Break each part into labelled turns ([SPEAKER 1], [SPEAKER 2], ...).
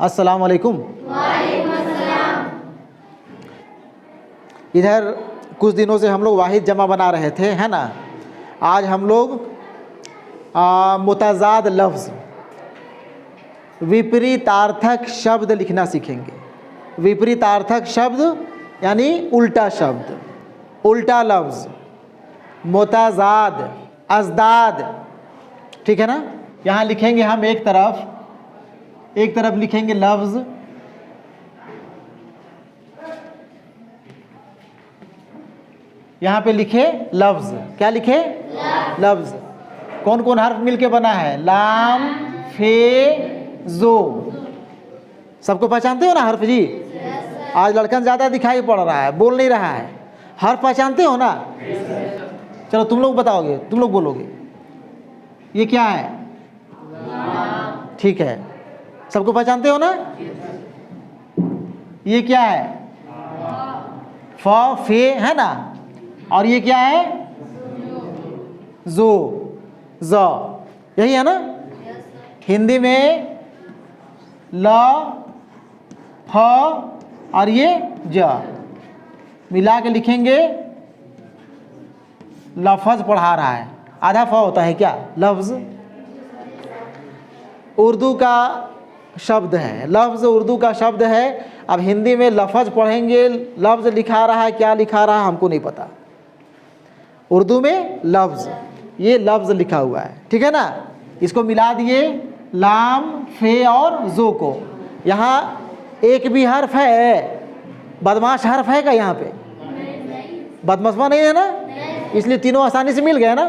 [SPEAKER 1] अस्सलाम वालेकुम। इधर कुछ दिनों से हम लोग वाहिद जमा बना रहे थे, है ना। आज हम लोग मुतज़ाद लफ्ज़, विपरीतार्थक शब्द लिखना सीखेंगे। विपरीतार्थक शब्द यानी उल्टा शब्द, उल्टा लफ्ज़, मुतज़ाद, अज़दाद, ठीक है ना। यहाँ लिखेंगे हम एक तरफ लिखेंगे लफ्ज़, यहाँ पे लिखे लफ्ज़। क्या लिखे? लफ्ज़। कौन कौन हर्फ मिलके बना है? लाम, फे, जो। सबको पहचानते हो ना हर्फ जी? आज लड़कन ज़्यादा दिखाई पड़ रहा है, बोल नहीं रहा है। हर्फ पहचानते हो ना? चलो तुम लोग बताओगे, तुम लोग बोलोगे। ये क्या है? ठीक है, सबको पहचानते हो ना? ये क्या है? फ, फे, है ना। और ये क्या है? जो, ज, यही है ना। हिंदी में ल, फ और ये ज मिला के लिखेंगे, लफ्ज़ पढ़ा रहा है। आधा फ होता है क्या? लफ्ज़। उर्दू का शब्द है, लफ्ज़ उर्दू का शब्द है। अब हिंदी में लफ्ज़ पढ़ेंगे, लफ्ज़ लिखा रहा है, क्या लिखा रहा है हमको नहीं पता। उर्दू में लफ्ज़, ये लफ्ज़ लिखा हुआ है, ठीक है ना। इसको मिला दिए लाम, फे और जो को। यहाँ एक भी हर्फ है, बदमाश हर्फ है क्या यहाँ पे? बदमशवा नहीं है ना, इसलिए तीनों आसानी से मिल गए ना।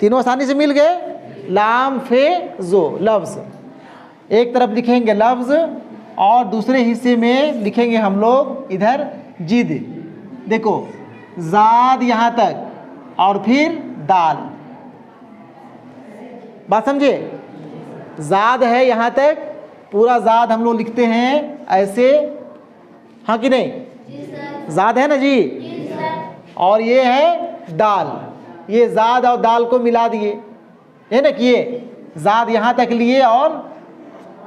[SPEAKER 1] तीनों आसानी से मिल गए, लाम, फे, जो, लफ्ज़। एक तरफ लिखेंगे लफ्ज़ और दूसरे हिस्से में लिखेंगे हम लोग इधर जिद। देखो, ज़ाद यहाँ तक और फिर दाल। बात समझे? ज़ाद है यहाँ तक, पूरा ज़ाद हम लोग लिखते हैं ऐसे, हाँ कि नहीं? ज़ाद है ना जी। और ये है दाल, ये ज़ाद और दाल को मिला दिए, है ना। किए ज़ाद यहाँ तक लिए और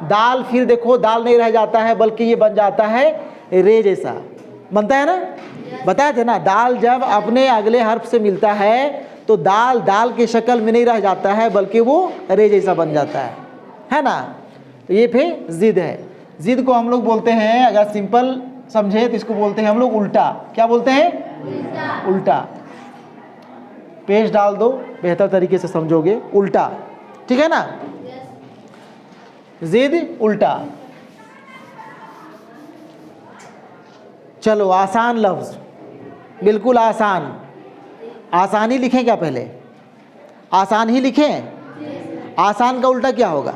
[SPEAKER 1] दाल, फिर देखो दाल नहीं रह जाता है बल्कि ये बन जाता है रे जैसा, बनता है ना। बताए थे ना, दाल जब अपने अगले हर्फ से मिलता है तो दाल दाल की शक्ल में नहीं रह जाता है बल्कि वो रे जैसा बन जाता है ना। तो ये फिर जिद है। जिद को हम लोग बोलते हैं, अगर सिंपल समझे तो इसको बोलते हैं हम लोग उल्टा। क्या बोलते हैं? उल्टा। पेश डाल दो, बेहतर तरीके से समझोगे। उल्टा, ठीक है ना। जिद उल्टा। चलो आसान लफ्ज़, बिल्कुल आसान। आसान ही लिखें क्या? पहले आसान ही लिखें। आसान का उल्टा क्या होगा?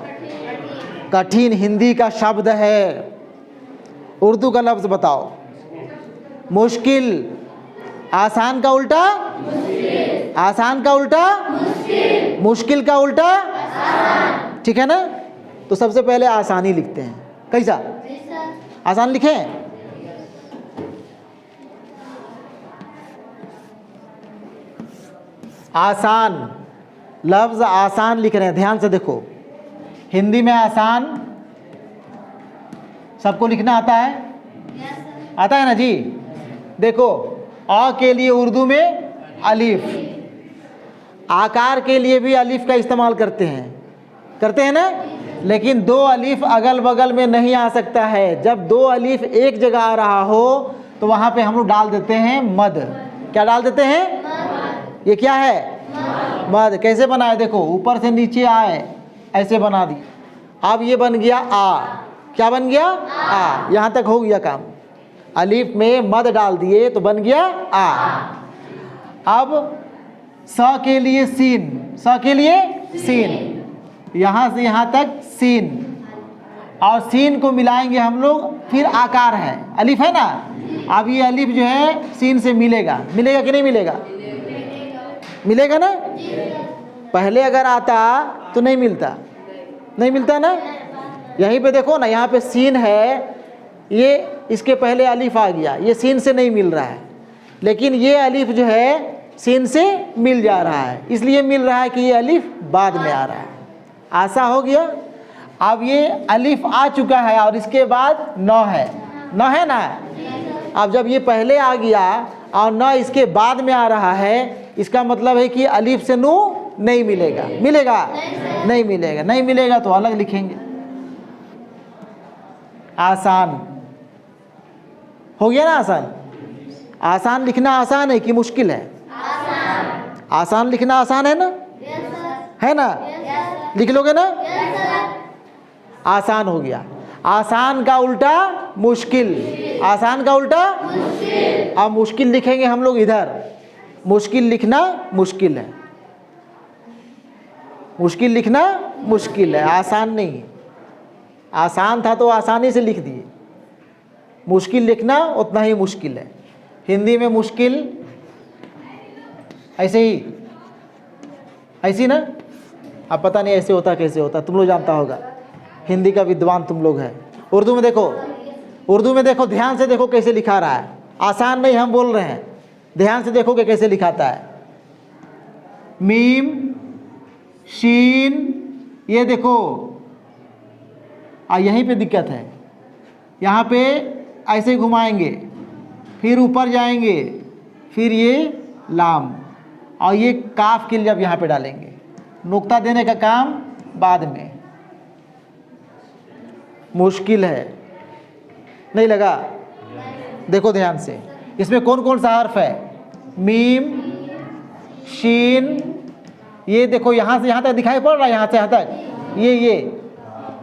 [SPEAKER 1] कठिन। हिंदी का शब्द है, उर्दू का लफ्ज़ बताओ। मुश्किल। आसान का उल्टा? आसान का उल्टा? मुश्किल का उल्टा? ठीक है ना। तो सबसे पहले आसानी लिखते हैं। कैसा? आसान लिखें। आसान लफ्ज़ आसान लिख रहे हैं, ध्यान से देखो। हिंदी में आसान सबको लिखना आता है? आता है ना जी। देखो, अ के लिए उर्दू में अलिफ, आकार के लिए भी अलिफ का इस्तेमाल करते हैं ना। लेकिन दो अलिफ अगल बगल में नहीं आ सकता है। जब दो अलिफ एक जगह आ रहा हो तो वहाँ पे हम लोग डाल देते हैं मद। क्या डाल देते हैं? ये क्या है? मद। कैसे बनाए? देखो, ऊपर से नीचे आए, ऐसे बना दी। अब ये बन गया आ। क्या बन गया? आ। यहाँ तक हो गया काम। अलिफ में मद डाल दिए तो बन गया आ। अब स के लिए सीन, स के लिए सीन, यहाँ से यहाँ तक सीन, और सीन को मिलाएंगे हम लोग, फिर आकार है, अलिफ है ना। अब ये अलिफ जो है सीन से मिलेगा कि नहीं मिलेगा? मिलेगा ना। पहले अगर आता तो नहीं मिलता ना। यहीं पे देखो ना, यहाँ पे सीन है, ये इसके पहले अलिफ आ गया, ये सीन से नहीं मिल रहा है। लेकिन ये अलिफ जो है सीन से मिल जा रहा है, इसलिए मिल रहा है कि ये अलिफ बाद में आ रहा है। आसा हो गया। अब ये अलिफ आ चुका है और इसके बाद न है, न है ना। अब जब ये पहले आ गया और न इसके बाद में आ रहा है, इसका मतलब है कि अलिफ से नू नहीं मिलेगा। मिलेगा? नहीं मिलेगा। नहीं मिलेगा तो अलग लिखेंगे। आसान हो गया ना। आसान, आसान लिखना आसान है कि मुश्किल है? आसान लिखना आसान है ना, है ना? लिख लोगे ना? आसान हो गया। आसान का उल्टा मुश्किल, आसान का उल्टा मुश्किल। अब मुश्किल लिखेंगे हम लोग इधर। मुश्किल लिखना मुश्किल है, मुश्किल लिखना मुश्किल है, आसान नहीं है। आसान था तो आसानी से लिख दिए, मुश्किल लिखना उतना ही मुश्किल है। हिंदी में मुश्किल ऐसे ही, ऐसी ना। अब पता नहीं ऐसे होता कैसे होता, तुम लोग जानता होगा, हिंदी का विद्वान तुम लोग है। उर्दू में देखो, उर्दू में देखो, ध्यान से देखो कैसे लिखा रहा है। आसान नहीं हम बोल रहे हैं, ध्यान से देखो कि कैसे लिखाता है। मीम शीन, ये देखो यहीं पे दिक्कत है। यहाँ पे ऐसे घुमाएंगे, फिर ऊपर जाएंगे, फिर ये लाम और ये काफ के लिए अब यहाँ पे डालेंगे। नुक्ता देने का काम बाद में। मुश्किल है, नहीं लगा? देखो ध्यान से, इसमें कौन कौन सा हर्फ है? मीम शीन, ये देखो यहाँ से यहाँ तक दिखाई पड़ रहा है, यहाँ से यहाँ तक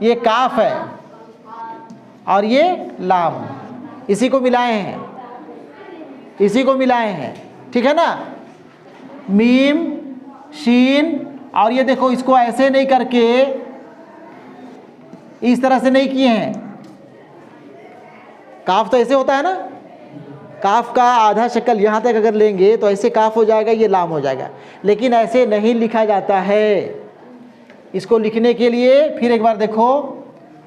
[SPEAKER 1] ये काफ है और ये लाम, इसी को मिलाए हैं, इसी को मिलाए हैं, ठीक है ना। मीम शीन और ये देखो, इसको ऐसे नहीं करके इस तरह से नहीं किए हैं। काफ तो ऐसे होता है ना, काफ का आधा शक्ल यहाँ तक अगर लेंगे तो ऐसे काफ हो जाएगा, ये लाम हो जाएगा। लेकिन ऐसे नहीं लिखा जाता है। इसको लिखने के लिए फिर एक बार देखो,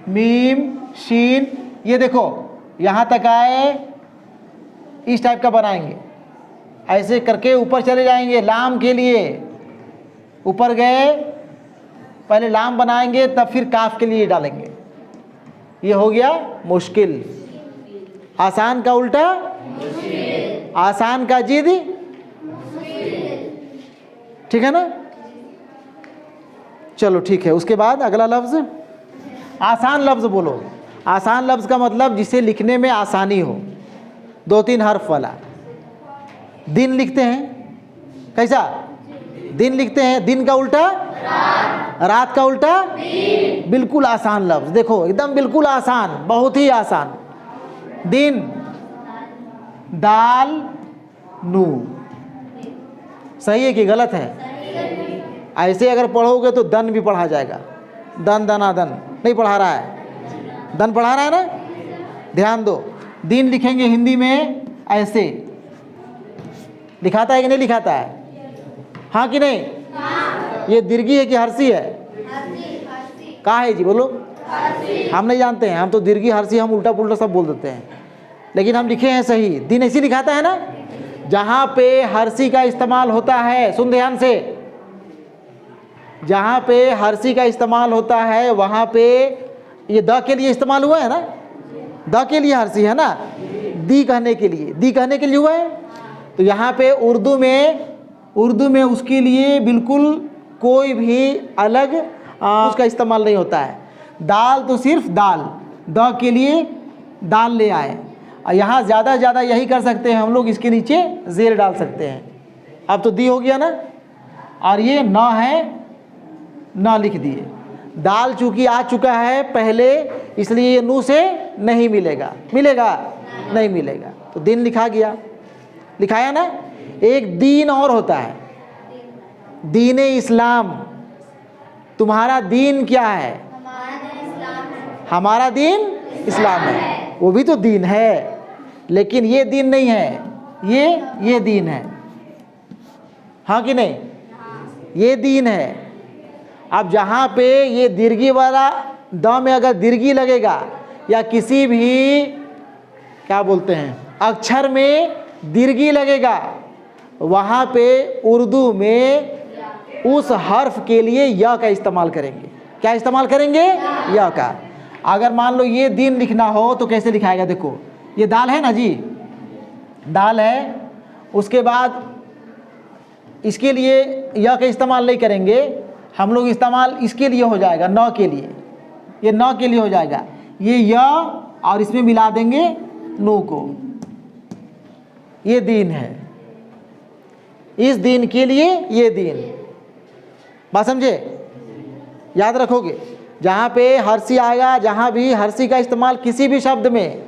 [SPEAKER 1] मीम शीन, ये देखो यहाँ तक आए, इस टाइप का बनाएंगे, ऐसे करके ऊपर चले जाएंगे। लाम के लिए ऊपर गए, पहले लाम बनाएंगे तब फिर काफ के लिए डालेंगे। ये हो गया मुश्किल। आसान का उल्टा आसान का जिद, ठीक है ना। चलो ठीक है। उसके बाद अगला लफ्ज़, आसान लफ्ज़ बोलो। आसान लफ्ज़ का मतलब जिसे लिखने में आसानी हो, 2-3 हर्फ वाला। दिन लिखते हैं, कैसा दिन लिखते हैं? दिन का उल्टा रात, रात का उल्टा दिन। बिल्कुल आसान लफ्ज़, देखो एकदम बिल्कुल आसान, बहुत ही आसान। दिन, दाल नू, सही है कि गलत है? ऐसे अगर पढ़ोगे तो दन भी पढ़ा जाएगा। दन दना दन नहीं पढ़ा रहा है, दन पढ़ा रहा है ना। ध्यान दो, दिन लिखेंगे हिंदी में ऐसे, लिखाता है कि नहीं लिखाता है? हाँ कि नहीं? ये दीर्घी है कि हर्षी है? कहाँ है जी, बोलो। हम नहीं जानते हैं, हम तो दीर्घी हर्षी हम उल्टा पुल्टा सब बोल देते हैं, लेकिन हम लिखे हैं सही। दिन ऐसी लिखाता है ना। जहाँ पे हर्षी का इस्तेमाल होता है, सुन ध्यान से, जहाँ पे हर्षी का इस्तेमाल होता है वहाँ पे ये द के लिए इस्तेमाल हुआ है ना। द के लिए हर्षी है ना, दी कहने के लिए, दी कहने के लिए हुआ है। तो यहाँ पे उर्दू में उसके लिए बिल्कुल कोई भी अलग उसका इस्तेमाल नहीं होता है। दाल तो सिर्फ दाल, द के लिए दाल ले आए। और यहाँ ज़्यादा से ज़्यादा यही कर सकते हैं हम लोग, इसके नीचे ज़ेर डाल सकते हैं। अब तो दी हो गया ना, और ये न है, न लिख दिए। दाल चूँकि आ चुका है पहले, इसलिए ये नू से नहीं मिलेगा। मिलेगा? नहीं मिलेगा। तो दिन लिखा गया, लिखाया ना। एक दीन और होता है, दीन इस्लाम। तुम्हारा दीन क्या है? हमारा दीन इस्लाम है। वो भी तो दीन है, लेकिन ये दीन नहीं है, ये दीन है। हाँ कि नहीं? ये दीन है। अब जहाँ पे ये दीर्घी वाला द में अगर दीर्घी लगेगा या किसी भी क्या बोलते हैं अक्षर में दीर्घी लगेगा, वहाँ पे उर्दू में उस हर्फ के लिए य का इस्तेमाल करेंगे। क्या इस्तेमाल करेंगे? या का। अगर मान लो ये दिन लिखना हो तो कैसे लिखाएगा? देखो ये दाल है ना जी, दाल है, उसके बाद इसके लिए या का इस्तेमाल नहीं करेंगे हम लोग, इस्तेमाल इसके लिए हो जाएगा, न के लिए, ये न के लिए हो जाएगा, ये या और इसमें मिला देंगे नू को, ये दिन है, इस दिन के लिए ये दिन। बात समझे? याद रखोगे जहाँ पे हर्षी आएगा, जहाँ भी हर्षी का इस्तेमाल किसी भी शब्द में,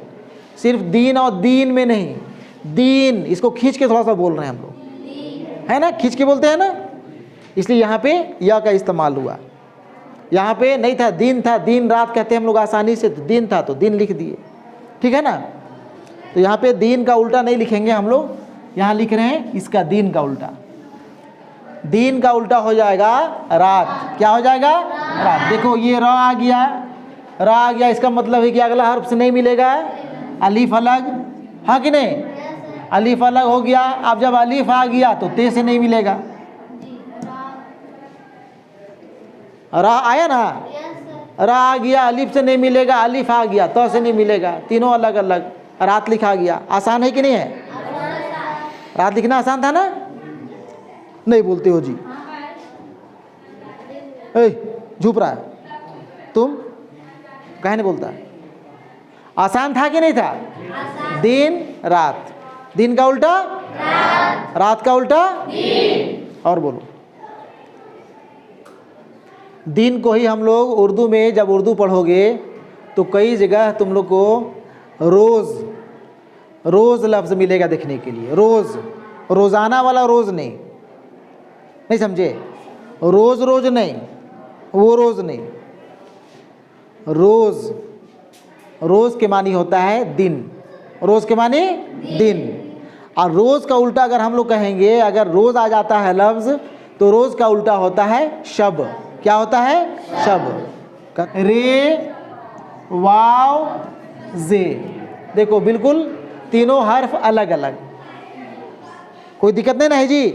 [SPEAKER 1] सिर्फ दीन और दीन में नहीं, दीन इसको खींच के थोड़ा सा बोल रहे हैं हम लोग, है ना, खींच के बोलते हैं ना, इसलिए यहाँ पे या का इस्तेमाल हुआ। यहाँ पे नहीं था, दिन था, दिन रात कहते हैं हम लोग आसानी से, तो दिन था तो दिन लिख दिए, ठीक है ना। तो यहाँ पे दिन का उल्टा नहीं लिखेंगे हम लोग, यहाँ लिख रहे हैं इसका दिन का उल्टा। दिन का उल्टा हो जाएगा रात। क्या हो जाएगा? रात। देखो ये र आ गया, र आ गया, इसका मतलब है कि अगला हर्फ से नहीं मिलेगा, अलीफ अलग, हाँ कि नहीं? अलीफ अलग हो गया। अब जब अलीफ आ गया तो ते से नहीं मिलेगा, रा आया ना, रा आ गया, अलीफ से नहीं मिलेगा, अलीफ आ गया तो से नहीं मिलेगा, तीनों अलग अलग। रात लिखा गया, आसान है कि नहीं है? रात लिखना आसान था ना? नहीं बोलते हो जी, झुप रहा है तुम, कहे नहीं बोलता? आसान था कि नहीं था? दिन रात, दिन का उल्टा रात का उल्टा और बोलो। दिन को ही हम लोग उर्दू में जब उर्दू पढ़ोगे तो कई जगह तुम लोग को रोज़, रोज़ लफ्ज़ मिलेगा देखने के लिए। रोज़, रोज़ाना वाला रोज़ नहीं, नहीं समझे? रोज़ रोज़ नहीं, वो रोज़ नहीं, रोज़, रोज़ के मानी होता है दिन, रोज़ के मानी दिन। और रोज़ का उल्टा अगर हम लोग कहेंगे, अगर रोज़ आ जाता है लफ्ज़ तो रोज़ का उल्टा होता है शब। क्या होता है? शब। रे वाव जे, देखो बिल्कुल तीनों हर्फ अलग अलग, कोई दिक्कत नहीं ना है जी?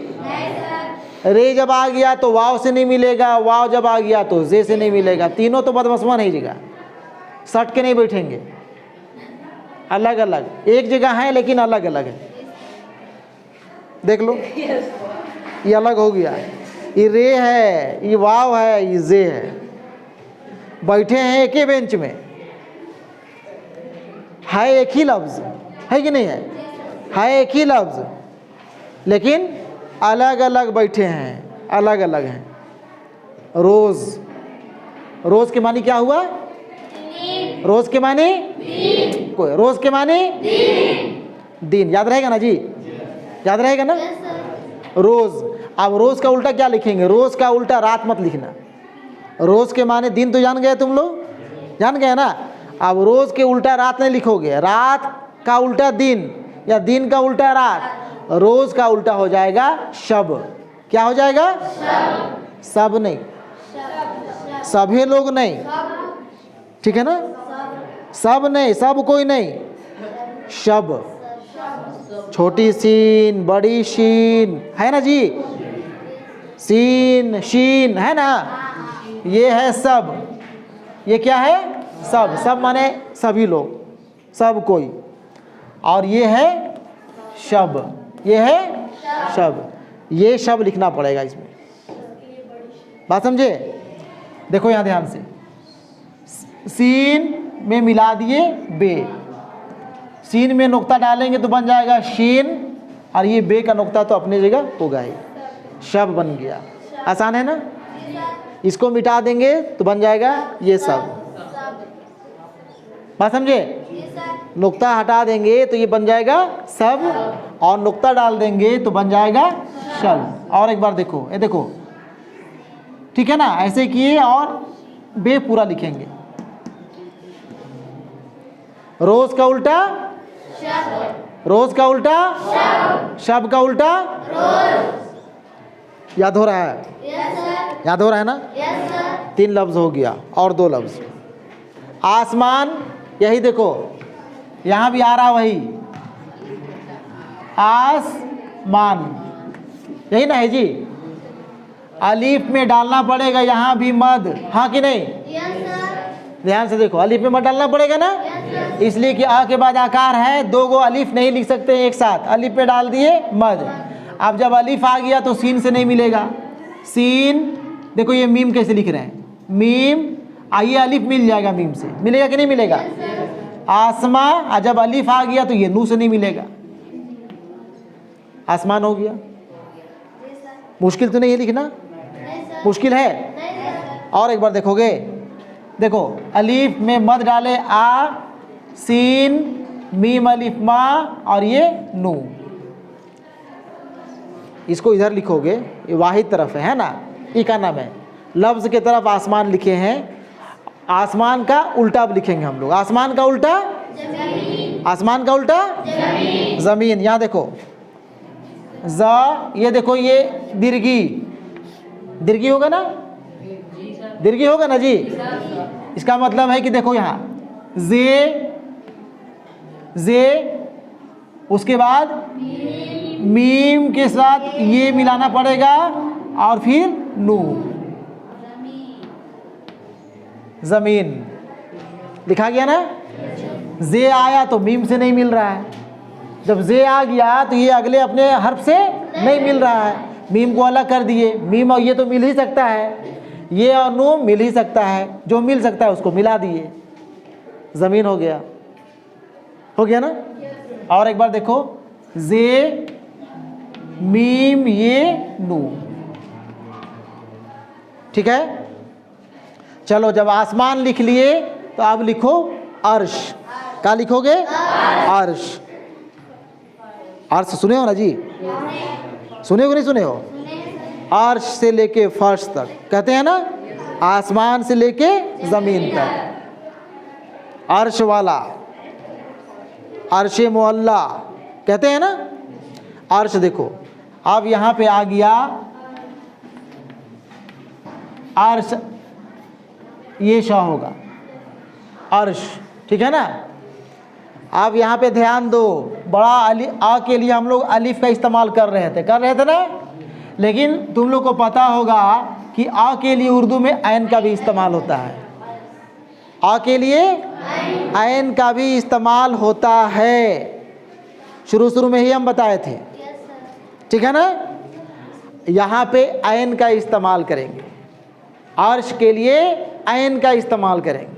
[SPEAKER 1] रे जब आ गया तो वाव से नहीं मिलेगा, वाव जब आ गया तो जे से नहीं मिलेगा, तीनों तो बदमस्मा नहीं जगह, सट के नहीं बैठेंगे, अलग अलग, एक जगह है लेकिन अलग अलग है। देख लो ये अलग हो गया, ये रे है, ये वाव है, ये जे है, बैठे हैं एक ही बेंच में, है एक ही लफ्ज़, है कि नहीं है एक ही लफ्ज़, लेकिन अलग अलग बैठे हैं, अलग अलग हैं। रोज़, रोज़ के मानी क्या हुआ? रोज़ के मानी कोई, रोज़ के मानी दिन। याद रहेगा ना जी? याद रहेगा ना? रोज़। अब रोज़ का उल्टा क्या लिखेंगे? रोज़ का उल्टा रात मत लिखना। रोज़ के माने दिन तो जान गए तुम लोग, जान गए ना? अब रोज़ के उल्टा रात नहीं लिखोगे, रात का उल्टा दिन या दिन का उल्टा रात, रोज़ का उल्टा हो जाएगा शब। क्या हो जाएगा? सब नहीं, सभी लोग नहीं, ठीक है ना? सब नहीं, सब कोई नहीं, शब। छोटी सीन, बड़ी शीन, है ना जी? सीन शीन, है ना? ये है सब। ये क्या है? सब। सब माने सभी लोग, सब कोई। और ये है शब, ये है शब। ये शब लिखना पड़ेगा इसमें, बात समझे? देखो यहाँ ध्यान से, सीन में मिला दिए बे, सीन में नुक्ता डालेंगे तो बन जाएगा शीन, और ये बे का नुक्ता तो अपनी जगह होगा ही, शब बन गया। आसान है ना? इसको मिटा देंगे तो बन जाएगा ये सब, बात समझे? नुक्ता हटा देंगे तो ये बन जाएगा सब, और नुक्ता डाल देंगे तो बन जाएगा शब। और एक बार देखो, ये देखो, ठीक है ना? ऐसे किए और बे पूरा लिखेंगे। रोज का उल्टा रोज का उल्टा शब का उल्टा याद हो रहा है? याद हो रहा है ना? 3 लफ्ज हो गया और 2 लफ्ज। आसमान, यही देखो यहाँ भी आ रहा वही, आसमान, यही ना है जी? अलीफ में डालना पड़ेगा यहाँ भी मद, हाँ कि नहीं? ध्यान से देखो, अलीफ में मद डालना पड़ेगा ना, इसलिए कि आ के बाद आकार है, दो गो अलीफ नहीं लिख सकते एक साथ, अलीफ पे डाल दिए मद। अब जब अलीफ आ गया तो सीन से नहीं मिलेगा, सीन देखो ये मीम कैसे लिख रहे हैं, मीम आइए अलीफ मिल जाएगा, मीम से मिलेगा कि नहीं मिलेगा? आसमा, और जब अलीफ आ गया तो ये नू से नहीं मिलेगा, आसमान हो गया। मुश्किल तो नहीं है लिखना, मुश्किल है? और एक बार देखोगे, देखो अलीफ में मद डाले आ, सीन, मीम अलीफ मा और ये नू, इसको इधर लिखोगे, ये वाहिद तरफ है ना, ई का नाम है, लफ्ज़ के तरफ आसमान लिखे हैं, आसमान का उल्टा अब लिखेंगे हम लोग, आसमान का उल्टा आसमान का उल्टा ज़मीन। यहाँ देखो ज़ा, ये देखो ये दीर्घी, दीर्घी होगा ना, दीर्घी होगा ना जी, इसका मतलब है कि देखो यहाँ जे, जे उसके बाद मीम के साथ ये मिलाना पड़ेगा और फिर नू, ज़मीन लिखा गया ना। जे आया तो मीम से नहीं मिल रहा है, जब जे आ गया तो ये अगले अपने हर्फ से नहीं मिल रहा है, मीम को अलग कर दिए, मीम और ये तो मिल ही सकता है, ये और नू मिल ही सकता है, जो मिल सकता है उसको मिला दिए, ज़मीन हो गया, हो गया ना। और एक बार देखो, जे मीम ये नू, ठीक है। चलो जब आसमान लिख लिए तो अब लिखो अर्श, क्या लिखोगे? अर्श, अर्श सुने हो ना जी, सुने हो नहीं सुने हो? अर्श से लेके फर्श तक कहते हैं ना, आसमान से लेके ज़मीन तक, अर्श वाला, अर्श मुअल्ला कहते हैं ना। अर्श देखो अब यहाँ पे आ गया अर्श, ये शा होगा अर्श, ठीक है ना। अब यहाँ पे ध्यान दो, बड़ा आ के लिए हम लोग अलिफ का इस्तेमाल कर रहे थे ना, लेकिन तुम लोग को पता होगा कि आ के लिए उर्दू में ऐन का भी इस्तेमाल होता है, आ के लिए ऐन का भी इस्तेमाल होता है, शुरू में ही हम बताए थे, ठीक है ना। यहाँ पे ऐन का इस्तेमाल करेंगे, अर्श के लिए ऐन का इस्तेमाल करेंगे।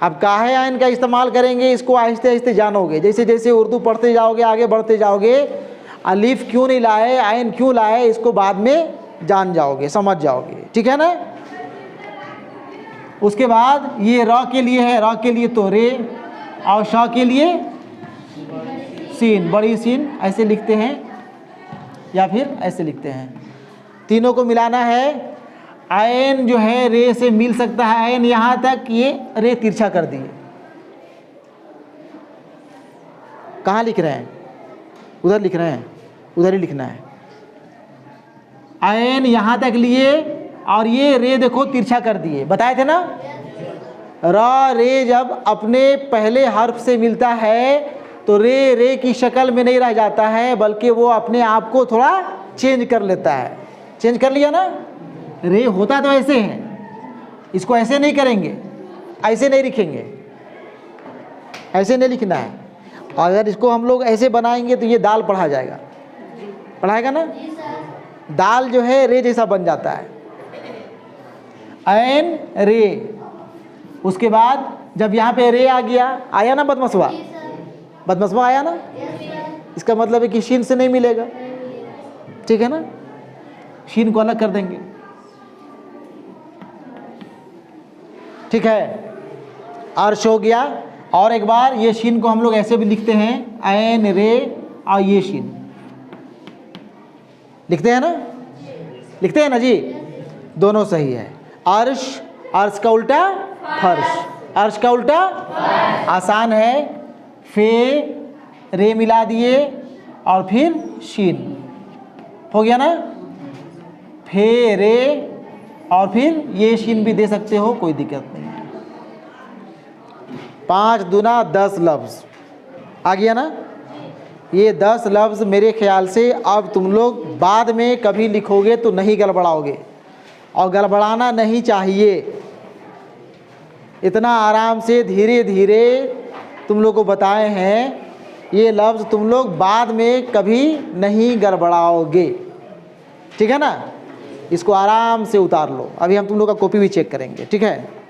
[SPEAKER 1] अब काहे ऐन का इस्तेमाल करेंगे, इसको आहिस्ते आहिस्ते जानोगे, जैसे जैसे उर्दू पढ़ते जाओगे, आगे बढ़ते जाओगे, अलिफ क्यों नहीं लाए, ऐन क्यों लाए, इसको बाद में जान जाओगे, समझ जाओगे, ठीक है ना। उसके बाद ये र के लिए है, र के लिए तो रे, और श के लिए सीन, बड़ी सीन ऐसे लिखते हैं या फिर ऐसे लिखते हैं, तीनों को मिलाना है। ऐन जो है रे से मिल सकता है, ऐन यहाँ तक, ये रे तिरछा कर दिए, कहाँ लिख रहे हैं? उधर लिख रहे हैं, उधर ही लिखना है। ऐन यहाँ तक लिए और ये रे देखो तिरछा कर दिए, बताए थे ना। रा रे जब अपने पहले हर्फ से मिलता है तो रे रे की शक्ल में नहीं रह जाता है, बल्कि वो अपने आप को थोड़ा चेंज कर लेता है, चेंज कर लिया ना। रे होता तो ऐसे है, इसको ऐसे नहीं करेंगे, ऐसे नहीं लिखेंगे, ऐसे नहीं लिखना है। अगर इसको हम लोग ऐसे बनाएंगे तो ये दाल पढ़ा जाएगा, पढ़ाएगा ना, दाल जो है रे जैसा बन जाता है, ऐन रे। उसके बाद जब यहाँ पे रे आ गया, आया ना बदमसवा, बदमसवा आया ना, इसका मतलब है कि शीन से नहीं मिलेगा, ठीक है ना, शीन को अलग कर देंगे, ठीक है। अर्श हो गया। और एक बार ये शीन को हम लोग ऐसे भी लिखते हैं, ऐन रे और ये शीन लिखते हैं ना, लिखते हैं ना जी, दोनों सही है। अर्श, अर्श का उल्टा फर्श, अर्श का उल्टा आसान है, फे रे मिला दिए और फिर शीन, हो गया ना, फे रे, और फिर ये शीन भी दे सकते हो, कोई दिक्कत नहीं। 5 दूना 10 लफ्ज़ आ गया ना। ये 10 लफ्ज़ मेरे ख्याल से अब तुम लोग बाद में कभी लिखोगे तो नहीं गड़बड़ाओगे, और गड़बड़ाना नहीं चाहिए। इतना आराम से धीरे धीरे तुम लोग को बताए हैं, ये लफ्ज़ तुम लोग बाद में कभी नहीं गड़बड़ाओगे, ठीक है ना। इसको आराम से उतार लो। अभी हम तुम लोग का कॉपी भी चेक करेंगे, ठीक है।